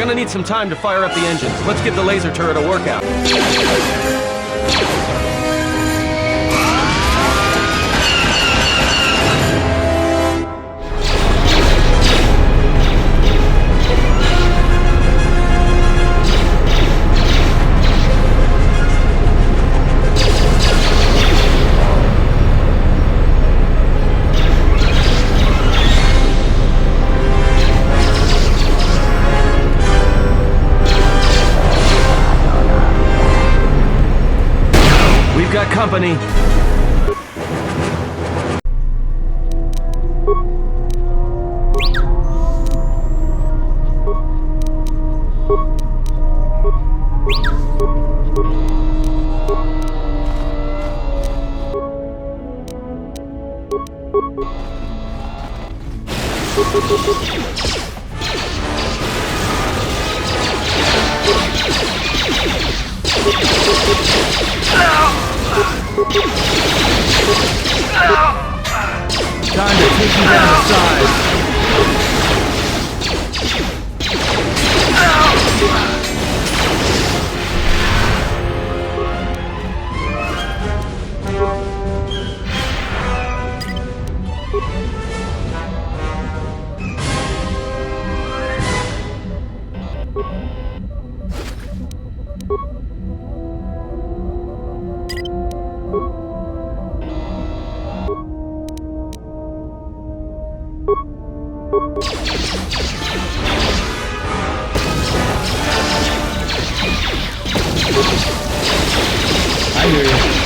gonna need some time to fire up the engines. Let's give the laser turret a workout. Got company. Time to take you down the side. I hear you.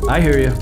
I hear you.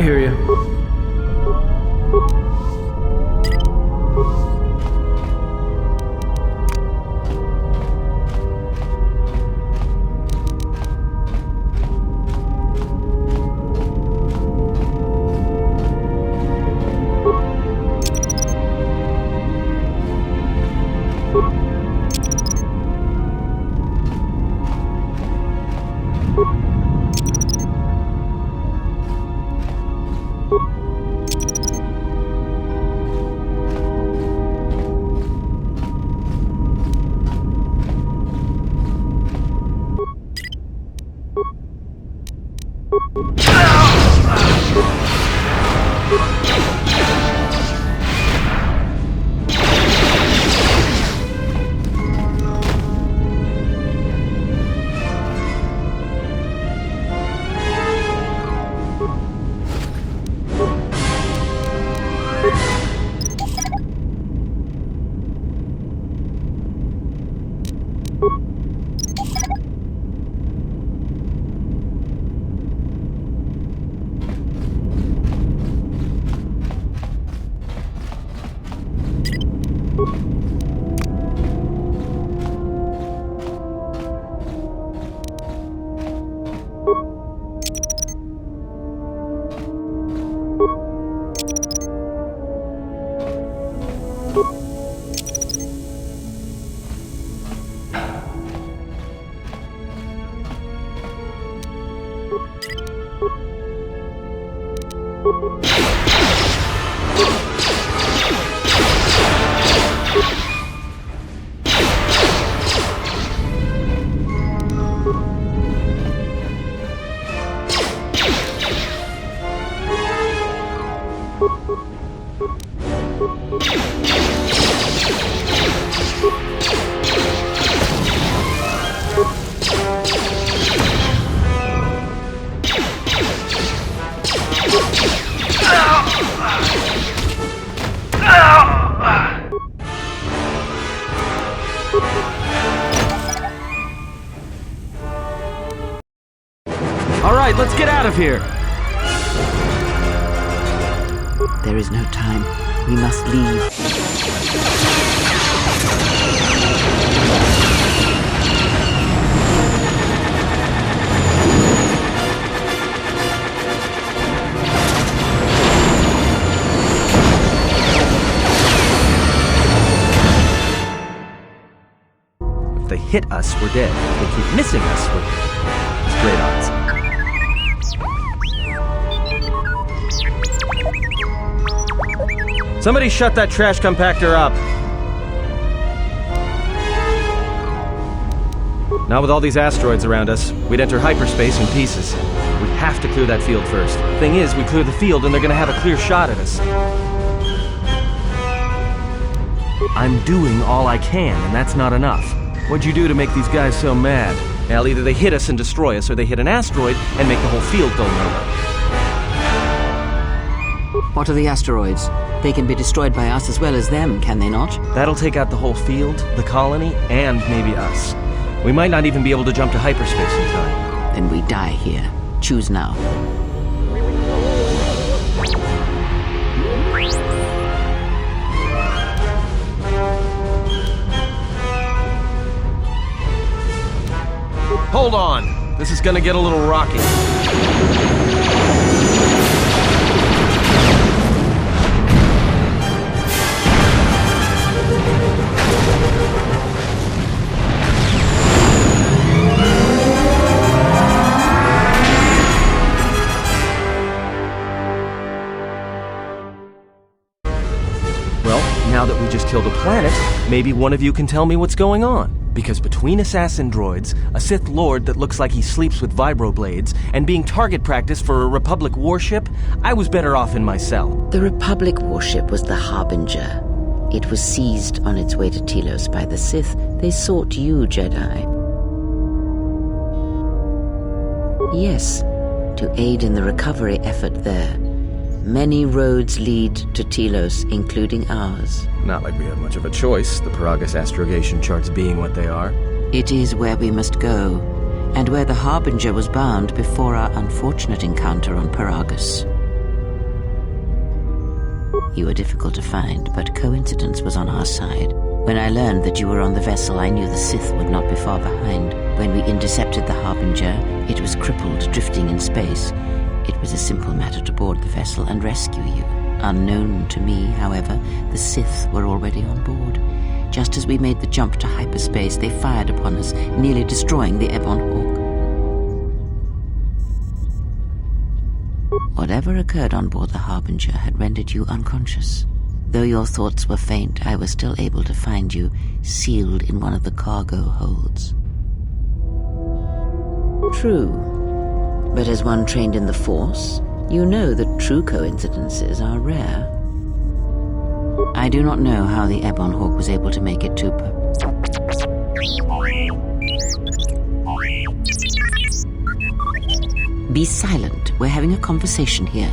I hear you. Alright, let's get out of here! There is no time. We must leave. If they hit us, we're dead. If they keep missing us, we're dead. It's great odds. Somebody shut that trash compactor up. Not with all these asteroids around us. We'd enter hyperspace in pieces. We have to clear that field first. Thing is, we clear the field and they're gonna have a clear shot at us. I'm doing all I can, and that's not enough. What'd you do to make these guys so mad? Well, either they hit us and destroy us, or they hit an asteroid and make the whole field go nowhere. What are the asteroids? They can be destroyed by us as well as them, can they not? That'll take out the whole field, the colony, and maybe us. We might not even be able to jump to hyperspace in time. Then we die here. Choose now. Hold on! This is gonna get a little rocky. Now that we just killed a planet, maybe one of you can tell me what's going on. Because between assassin droids, a Sith Lord that looks like he sleeps with vibroblades, and being target practice for a Republic warship, I was better off in my cell. The Republic warship was the Harbinger. It was seized on its way to Telos by the Sith. They sought you, Jedi. Yes, to aid in the recovery effort there. Many roads lead to Telos, including ours. Not like we have much of a choice, the Peragus astrogation charts being what they are. It is where we must go, and where the Harbinger was bound before our unfortunate encounter on Peragus. You were difficult to find, but coincidence was on our side. When I learned that you were on the vessel, I knew the Sith would not be far behind. When we intercepted the Harbinger, it was crippled, drifting in space. It was a simple matter to board the vessel and rescue you. Unknown to me, however, the Sith were already on board. Just as we made the jump to hyperspace, they fired upon us, nearly destroying the Ebon Hawk. Whatever occurred on board the Harbinger had rendered you unconscious. Though your thoughts were faint, I was still able to find you, sealed in one of the cargo holds. True. But as one trained in the Force, you know that true coincidences are rare. I do not know how the Ebon Hawk was able to make it to Be silent. We're having a conversation here.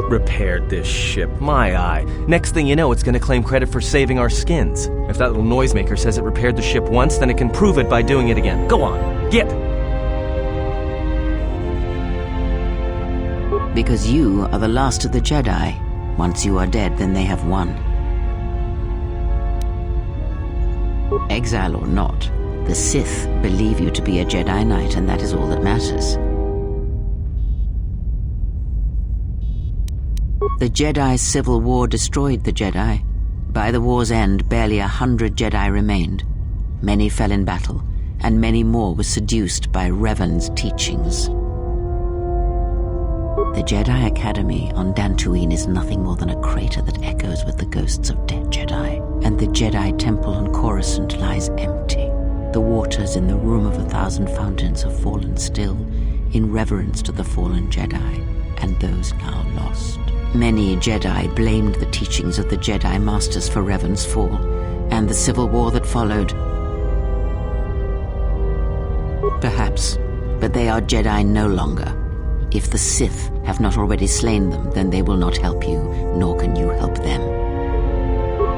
Repaired this ship, my eye. Next thing you know, it's gonna claim credit for saving our skins. If that little noisemaker says it repaired the ship once, then it can prove it by doing it again. Go on, get! Because you are the last of the Jedi. Once you are dead, then they have won. Exile or not, the Sith believe you to be a Jedi Knight, and that is all that matters. The Jedi Civil War destroyed the Jedi. By the war's end, barely 100 Jedi remained. Many fell in battle, and many more were seduced by Revan's teachings. The Jedi Academy on Dantooine is nothing more than a crater that echoes with the ghosts of dead Jedi, and the Jedi Temple on Coruscant lies empty. The waters in the Room of 1,000 Fountains have fallen still, in reverence to the fallen Jedi, and those now lost. Many Jedi blamed the teachings of the Jedi Masters for Revan's fall, and the civil war that followed. Perhaps, but they are Jedi no longer. If the Sith have not already slain them, then they will not help you, nor can you help them.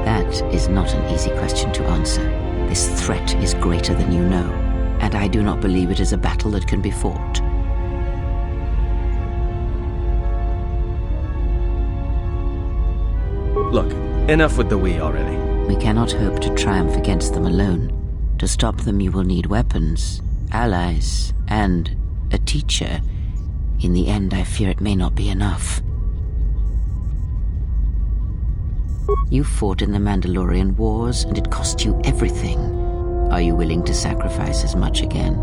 That is not an easy question to answer. This threat is greater than you know, and I do not believe it is a battle that can be fought. Look, enough with the we already. We cannot hope to triumph against them alone. To stop them, you will need weapons, allies, and a teacher. In the end, I fear it may not be enough. You fought in the Mandalorian Wars, and it cost you everything. Are you willing to sacrifice as much again?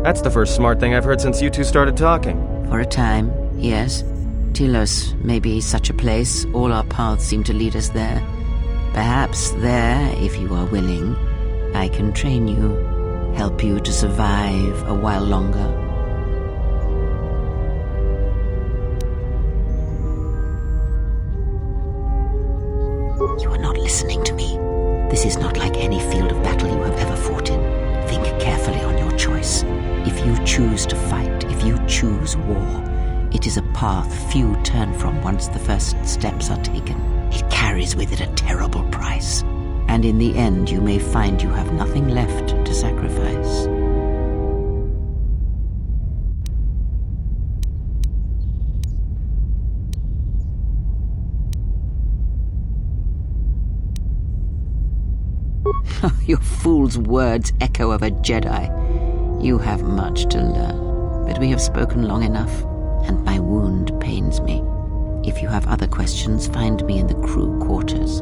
That's the first smart thing I've heard since you two started talking. For a time, yes. Telos may be such a place. All our paths seem to lead us there. Perhaps there, if you are willing, I can train you, help you to survive a while longer. You are not listening to me. This is not like any field of battle you have ever fought in. Think carefully on your choice. If you choose to fight, if you choose war, it is a path few turn from once the first steps are taken. It carries with it a terrible price, and in the end you may find you have nothing left to sacrifice. Your fool's words echo of a Jedi. You have much to learn, but we have spoken long enough, and my wound pains me. If you have other questions, find me in the crew quarters.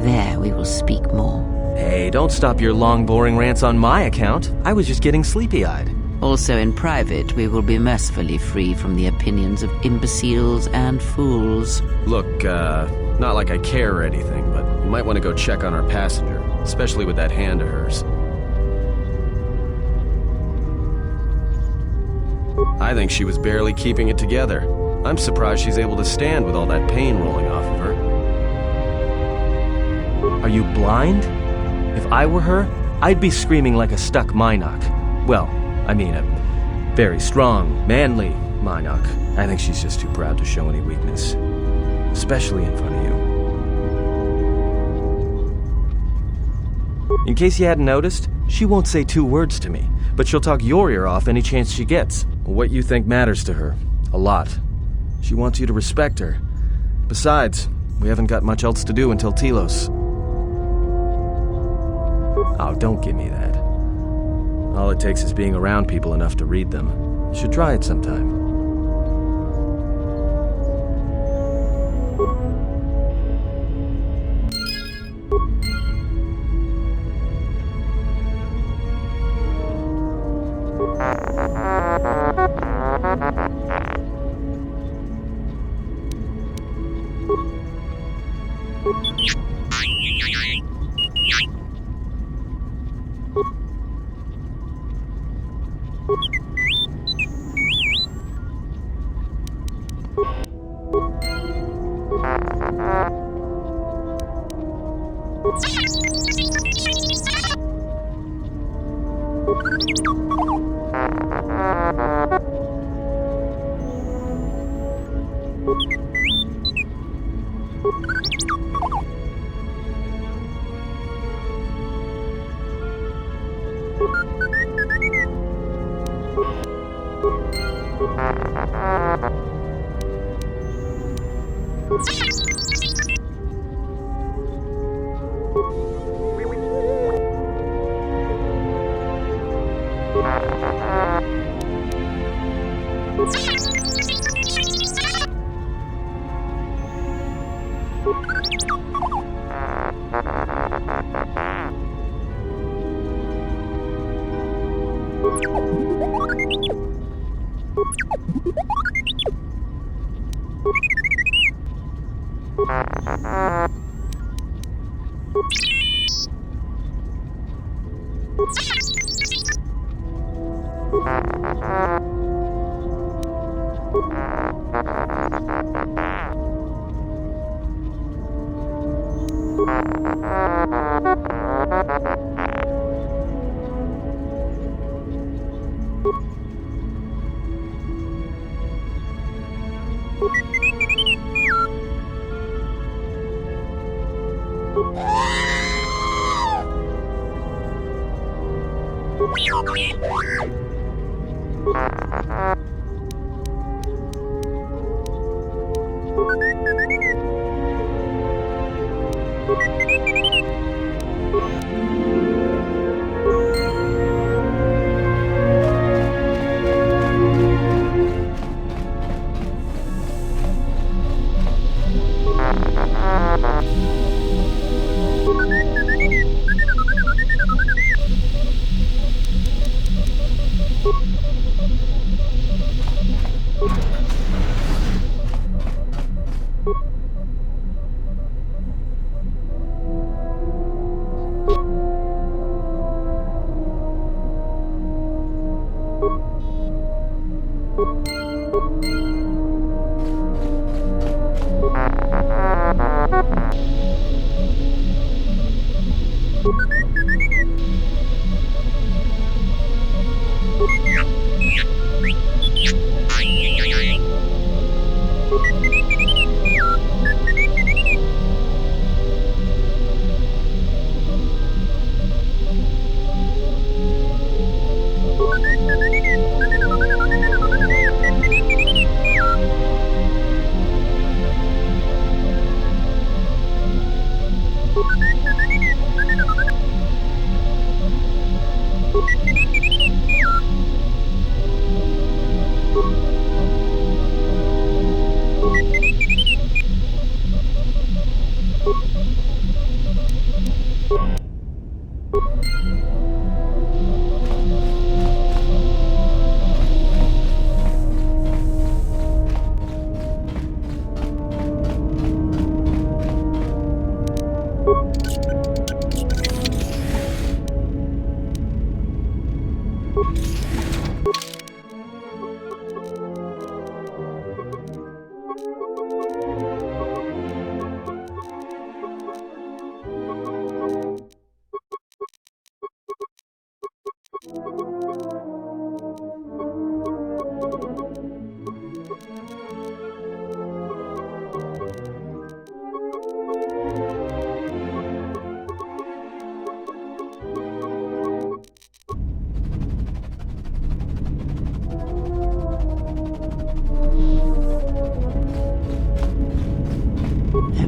There we will speak more. Hey, don't stop your long, boring rants on my account. I was just getting sleepy-eyed. Also in private, we will be mercifully free from the opinions of imbeciles and fools. Look, not like I care or anything, but you might want to go check on our passenger, especially with that hand of hers. I think she was barely keeping it together. I'm surprised she's able to stand with all that pain rolling off of her. Are you blind? If I were her, I'd be screaming like a stuck Minok. Well, I mean a very strong, manly Minok. I think she's just too proud to show any weakness. Especially in front of you. In case you hadn't noticed, she won't say 2 words to me, but she'll talk your ear off any chance she gets. What you think matters to her. A lot. She wants you to respect her. Besides, we haven't got much else to do until Telos. Oh, don't give me that. All it takes is being around people enough to read them. You should try it sometime.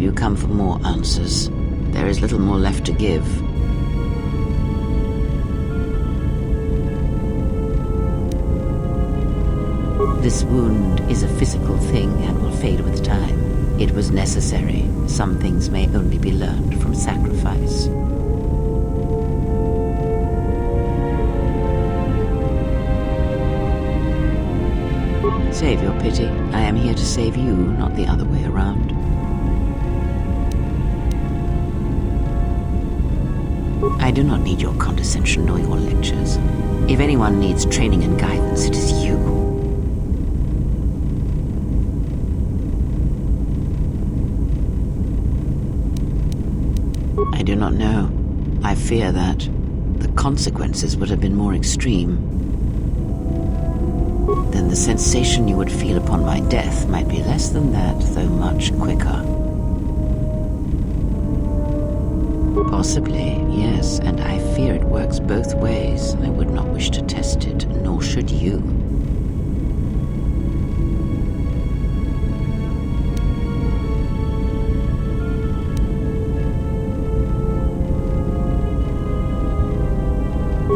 Have you come for more answers? There is little more left to give. This wound is a physical thing and will fade with time. It was necessary. Some things may only be learned from sacrifice. Save your pity. I am here to save you, not the other way around. I do not need your condescension nor your lectures. If anyone needs training and guidance, it is you. I do not know. I fear that the consequences would have been more extreme. Then the sensation you would feel upon my death might be less than that, though much quicker. Possibly, yes, and I fear it works both ways. I would not wish to test it, nor should you.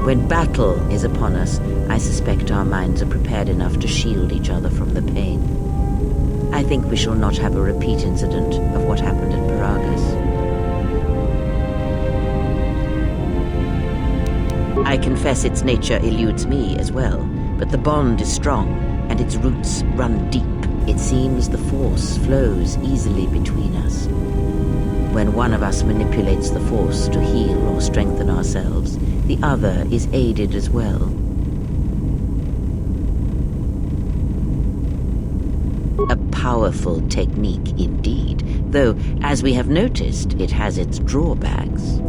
When battle is upon us, I suspect our minds are prepared enough to shield each other from the pain. I think we shall not have a repeat incident of what happened at Peragus. I confess its nature eludes me as well, but the bond is strong, and its roots run deep. It seems the force flows easily between us. When one of us manipulates the force to heal or strengthen ourselves, the other is aided as well. A powerful technique indeed, though, as we have noticed, it has its drawbacks.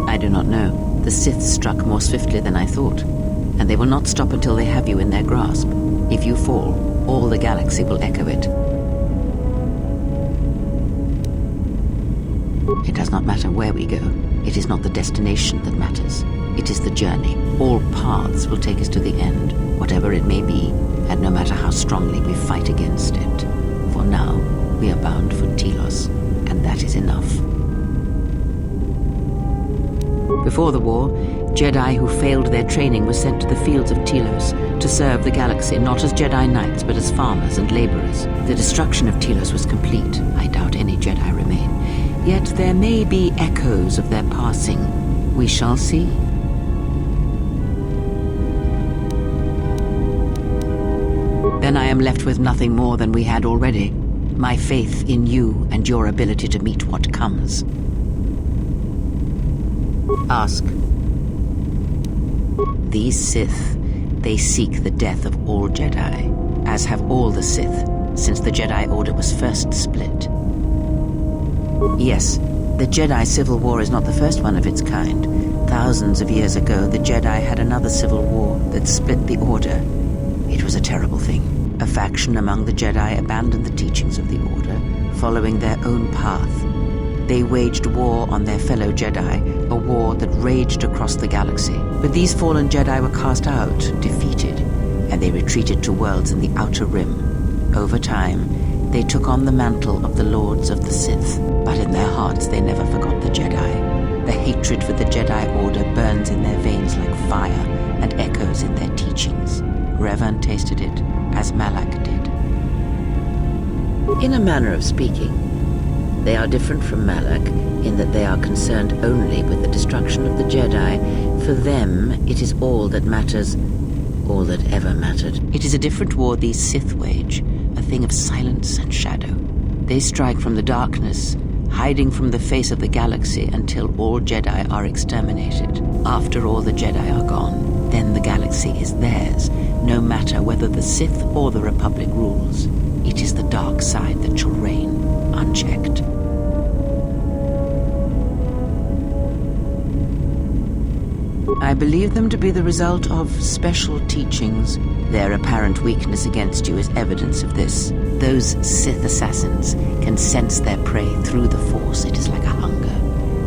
I do not know. The Sith struck more swiftly than I thought, and they will not stop until they have you in their grasp. If you fall, all the galaxy will echo it. It does not matter where we go. It is not the destination that matters. It is the journey. All paths will take us to the end, whatever it may be, and no matter how strongly we fight against it. For now, we are bound for Telos, and that is enough. Before the war, Jedi who failed their training were sent to the fields of Telos to serve the galaxy, not as Jedi Knights, but as farmers and laborers. The destruction of Telos was complete. I doubt any Jedi remain. Yet there may be echoes of their passing. We shall see. Then I am left with nothing more than we had already. My faith in you and your ability to meet what comes. Ask. These Sith, they seek the death of all Jedi, as have all the Sith, since the Jedi Order was first split. Yes, the Jedi Civil War is not the first one of its kind. Thousands of years ago, the Jedi had another civil war that split the Order. It was a terrible thing. A faction among the Jedi abandoned the teachings of the Order, following their own path. They waged war on their fellow Jedi, a war that raged across the galaxy. But these fallen Jedi were cast out, defeated, and they retreated to worlds in the Outer Rim. Over time, they took on the mantle of the Lords of the Sith, but in their hearts they never forgot the Jedi. The hatred for the Jedi Order burns in their veins like fire and echoes in their teachings. Revan tasted it, as Malak did. In a manner of speaking, they are different from Malak in that they are concerned only with the destruction of the Jedi. For them, it is all that matters, all that ever mattered. It is a different war these Sith wage, a thing of silence and shadow. They strike from the darkness, hiding from the face of the galaxy until all Jedi are exterminated. After all the Jedi are gone, then the galaxy is theirs, no matter whether the Sith or the Republic rules. It is the dark side that shall reign, unchecked. I believe them to be the result of special teachings. Their apparent weakness against you is evidence of this. Those Sith assassins can sense their prey through the Force. It is like a hunger.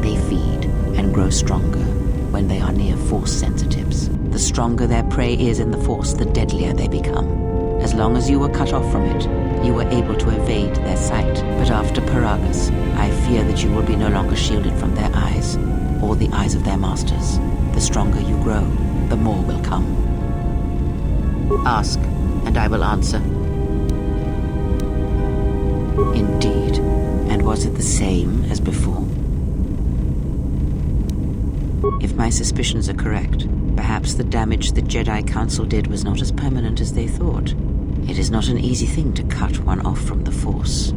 They feed and grow stronger when they are near Force sensitives. The stronger their prey is in the Force, the deadlier they become. As long as you were cut off from it, you were able to evade their sight. But after Peragus, I fear that you will be no longer shielded from their eyes, or the eyes of their masters. The stronger you grow, the more will come. Ask, and I will answer. Indeed. And was it the same as before? If my suspicions are correct, perhaps the damage the Jedi Council did was not as permanent as they thought. It is not an easy thing to cut one off from the Force.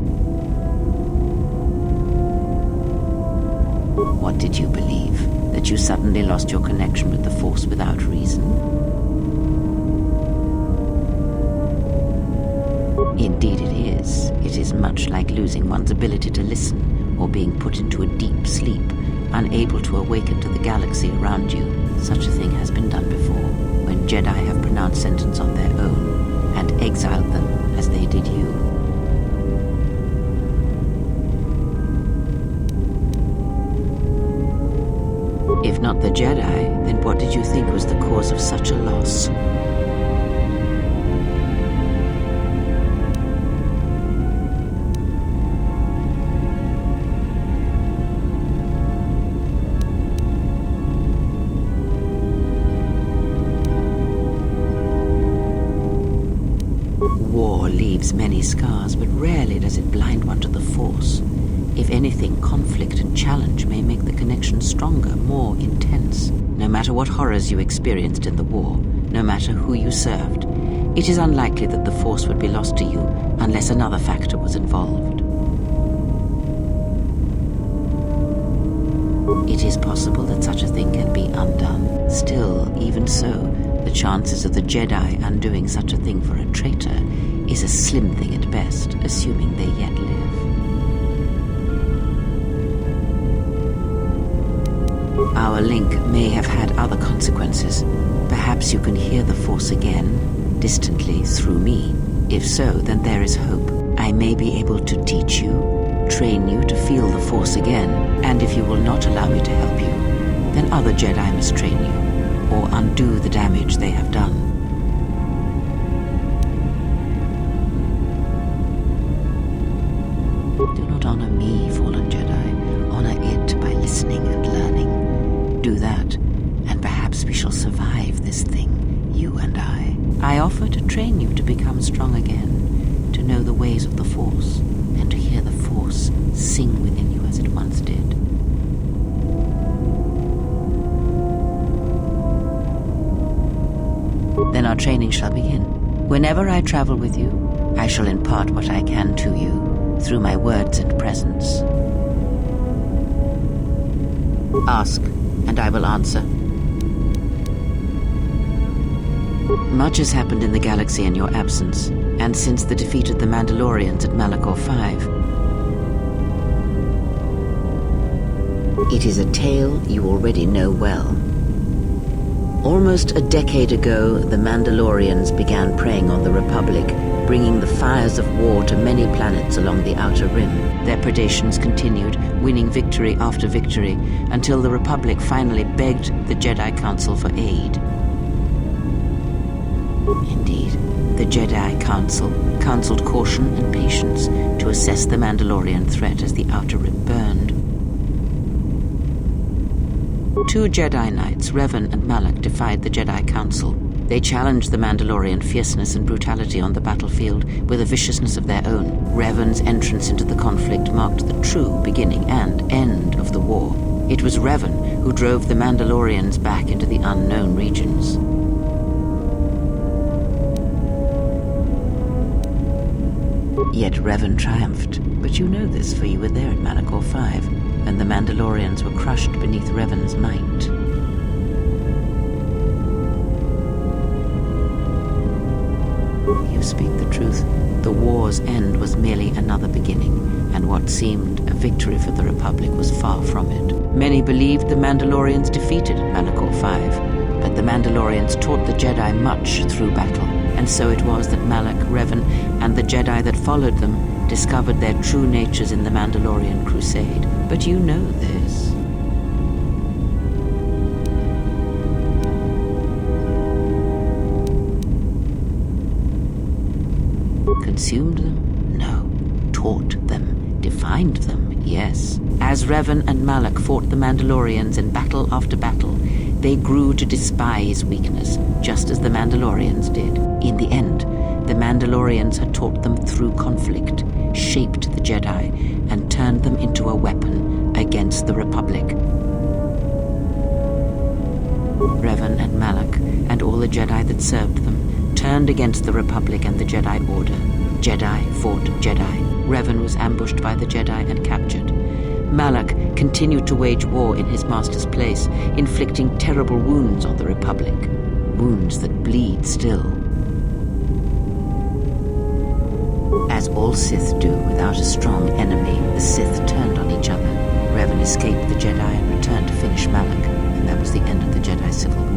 What did you believe? That you suddenly lost your connection with the Force without reason? Indeed it is. It is much like losing one's ability to listen, or being put into a deep sleep, unable to awaken to the galaxy around you. Such a thing has been done before, when Jedi have pronounced sentence on their own, and exiled them as they did you. If not the Jedi, then what did you think was the cause of such a loss? War leaves many scars, but rarely does it blind one to the Force. If anything, conflict and challenge may make the connection stronger, more intense. No matter what horrors you experienced in the war, no matter who you served, it is unlikely that the Force would be lost to you unless another factor was involved. It is possible that such a thing can be undone. Still, even so, the chances of the Jedi undoing such a thing for a traitor is a slim thing at best, assuming they yet live. Our link may have had other consequences. Perhaps you can hear the Force again, distantly, through me. If so, then there is hope. I may be able to teach you, train you to feel the Force again, and if you will not allow me to help you, then other Jedi must train you, or undo the damage they have done. Do not honor me, fallen Jedi. Honor it by listening and learning. Do that, and perhaps we shall survive this thing, you and I. I offer to train you to become strong again, to know the ways of the Force, and to hear the Force sing within you as it once did. Then our training shall begin. Whenever I travel with you, I shall impart what I can to you, through my words and presence. Ask, and I will answer. Much has happened in the galaxy in your absence, and since the defeat of the Mandalorians at Malachor 5. It is a tale you already know well. Almost a decade ago, the Mandalorians began preying on the Republic, bringing the fires of war to many planets along the Outer Rim. Their predations continued, winning victory after victory, until the Republic finally begged the Jedi Council for aid. Indeed, the Jedi Council counseled caution and patience to assess the Mandalorian threat as the Outer Rim burned. 2 Jedi Knights, Revan and Malak, defied the Jedi Council. They challenged the Mandalorian fierceness and brutality on the battlefield with a viciousness of their own. Revan's entrance into the conflict marked the true beginning and end of the war. It was Revan who drove the Mandalorians back into the unknown regions. Yet Revan triumphed, but you know this, for you were there at Malachor 5, and the Mandalorians were crushed beneath Revan's might. You speak the truth. The war's end was merely another beginning, and what seemed a victory for the Republic was far from it. Many believed the Mandalorians defeated Malachor 5, but the Mandalorians taught the Jedi much through battle, and so it was that Malak, Revan, and the Jedi that followed them discovered their true natures in the Mandalorian Crusade. But you know this. consumed them? No. Taught them, defined them, yes. As Revan and Malak fought the Mandalorians in battle after battle, they grew to despise weakness, just as the Mandalorians did. In the end, the Mandalorians had taught them through conflict, shaped the Jedi, and turned them into a weapon against the Republic. Revan and Malak, and all the Jedi that served them, turned against the Republic and the Jedi Order. Jedi fought Jedi. Revan was ambushed by the Jedi and captured. Malak continued to wage war in his master's place, inflicting terrible wounds on the Republic. Wounds that bleed still. As all Sith do without a strong enemy, the Sith turned on each other. Revan escaped the Jedi and returned to finish Malak, and that was the end of the Jedi Civil War.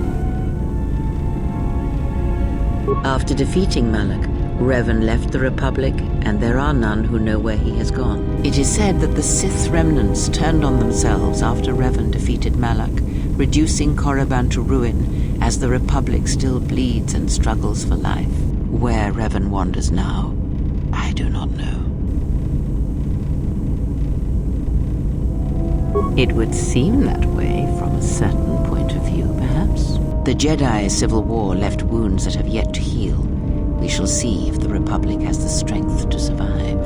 After defeating Malak, Revan left the Republic, and there are none who know where he has gone. It is said that the Sith remnants turned on themselves after Revan defeated Malak, reducing Korriban to ruin as the Republic still bleeds and struggles for life. Where Revan wanders now, I do not know. It would seem that way from a certain point of view, perhaps. The Jedi Civil War left wounds that have yet to heal. We shall see if the Republic has the strength to survive.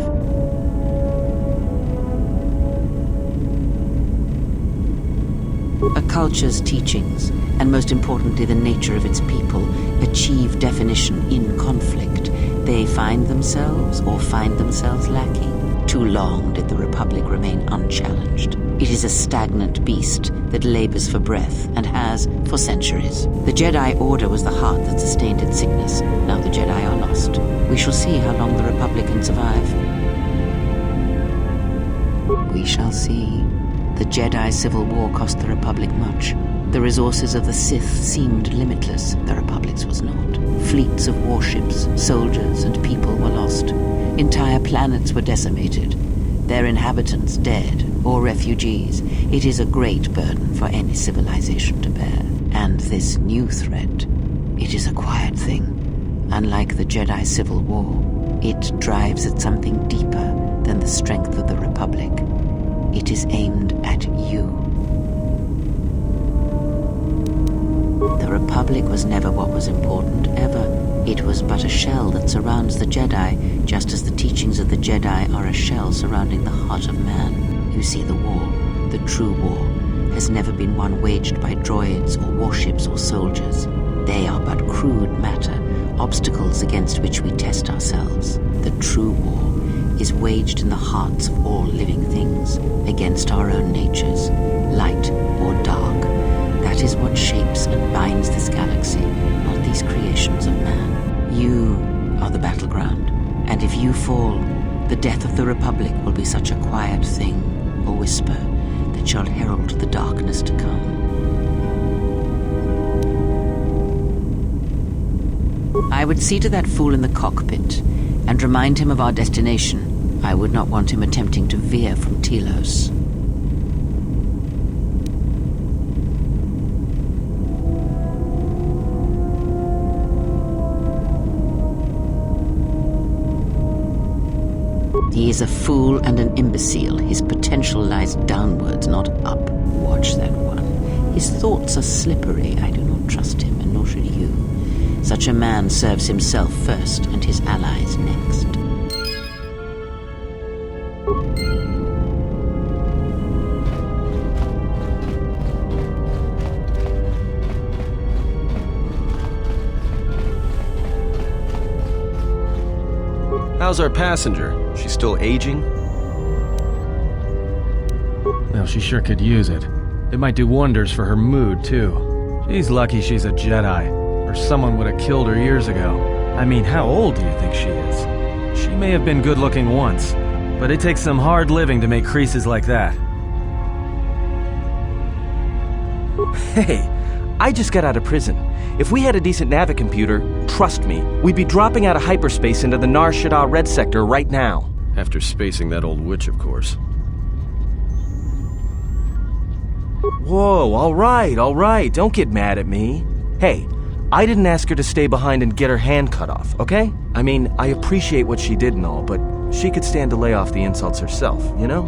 A culture's teachings, and most importantly the nature of its people, achieve definition in conflict. They find themselves lacking. Too long did the Republic remain unchallenged. It is a stagnant beast that labors for breath and has for centuries. The Jedi Order was the heart that sustained its sickness. Now the Jedi are lost. We shall see how long the Republic can survive. We shall see. The Jedi Civil War cost the Republic much. The resources of the Sith seemed limitless. The Republic's was not. Fleets of warships, soldiers, and people were lost. Entire planets were decimated. Their inhabitants dead or refugees. It is a great burden for any civilization to bear. And this new threat, it is a quiet thing. Unlike the Jedi Civil War, it drives at something deeper than the strength of the Republic. It is aimed at you. The Republic was never what was important, ever. It was but a shell that surrounds the Jedi, just as the teachings of the Jedi are a shell surrounding the heart of man. You see, the war, the true war, has never been one waged by droids or warships or soldiers. They are but crude matter, obstacles against which we test ourselves. The true war is waged in the hearts of all living things, against our own natures, light or dark. That is what shapes and binds this galaxy, not these creations of man. You are the battleground, and if you fall, the death of the Republic will be such a quiet thing, a whisper, that shall herald the darkness to come. I would see to that fool in the cockpit, and remind him of our destination. I would not want him attempting to veer from Telos. He is a fool and an imbecile. His potential lies downwards, not up. Watch that one. His thoughts are slippery. I do not trust him, and nor should you. Such a man serves himself first, and his allies next. How's our passenger? She's still aging? Well, she sure could use it. It might do wonders for her mood, too. She's lucky she's a Jedi, or someone would have killed her years ago. I mean, how old do you think she is? She may have been good-looking once, but it takes some hard living to make creases like that. Hey, I just got out of prison. If we had a decent navicomputer, trust me, we'd be dropping out of hyperspace into the Nar Shaddaa Red Sector right now. After spacing that old witch, of course. Whoa, all right, don't get mad at me. Hey, I didn't ask her to stay behind and get her hand cut off, okay? I mean, I appreciate what she did and all, but she could stand to lay off the insults herself, you know?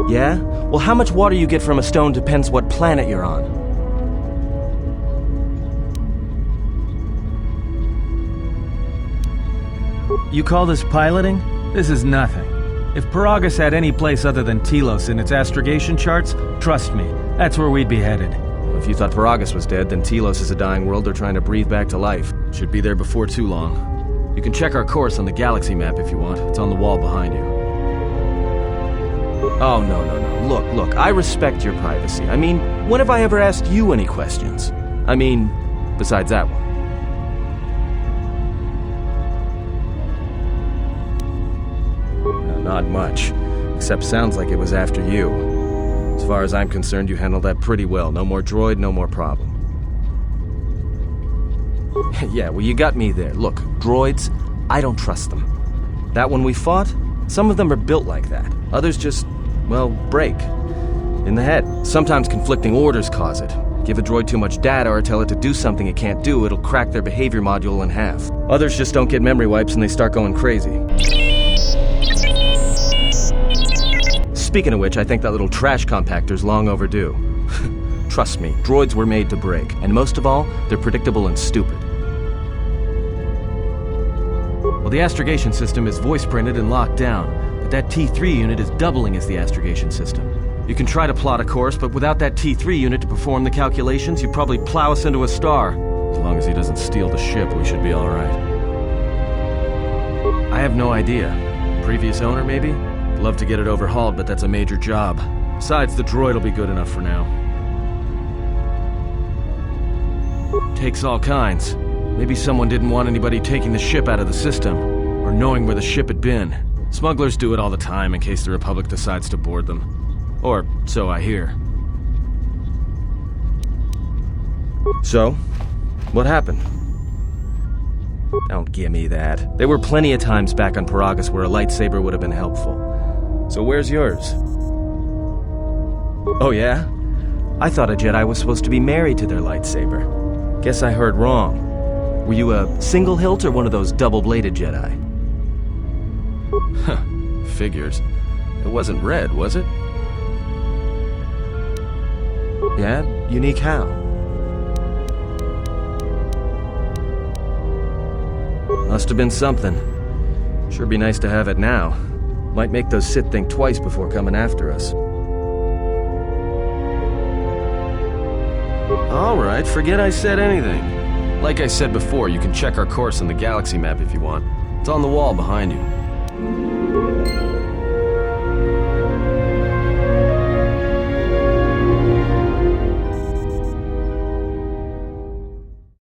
Yeah? Well, how much water you get from a stone depends what planet you're on. You call this piloting? This is nothing. If Peragus had any place other than Telos in its astrogation charts, trust me, that's where we'd be headed. If you thought Peragus was dead, then Telos is a dying world they're trying to breathe back to life. Should be there before too long. You can check our course on the galaxy map if you want. It's on the wall behind you. Oh, no. Look, I respect your privacy. I mean, when have I ever asked you any questions? I mean, besides that one. Not much. Except sounds like it was after you. As far as I'm concerned, you handled that pretty well. No more droid, no more problem. Yeah, well, you got me there. Look, droids, I don't trust them. That one we fought, some of them are built like that. Others just, well, break. In the head. Sometimes conflicting orders cause it. Give a droid too much data or tell it to do something it can't do, it'll crack their behavior module in half. Others just don't get memory wipes and they start going crazy. Speaking of which, I think that little trash compactor's long overdue. Trust me, droids were made to break. And most of all, they're predictable and stupid. Well, the astrogation system is voice-printed and locked down, but that T3 unit is doubling as the astrogation system. You can try to plot a course, but without that T3 unit to perform the calculations, you'd probably plow us into a star. As long as he doesn't steal the ship, we should be all right. I have no idea. Previous owner, maybe? Love to get it overhauled, but that's a major job. Besides, the droid will be good enough for now. Takes all kinds. Maybe someone didn't want anybody taking the ship out of the system, or knowing where the ship had been. Smugglers do it all the time in case the Republic decides to board them. Or so I hear. So, what happened? Don't give me that. There were plenty of times back on Peragus where a lightsaber would have been helpful. So where's yours? Oh yeah? I thought a Jedi was supposed to be married to their lightsaber. Guess I heard wrong. Were you a single hilt or one of those double-bladed Jedi? Huh. Figures. It wasn't red, was it? Yeah? Unique how? Must have been something. Sure be nice to have it now. Might make those Sith think twice before coming after us. Alright, forget I said anything. Like I said before, you can check our course on the galaxy map if you want. It's on the wall behind you.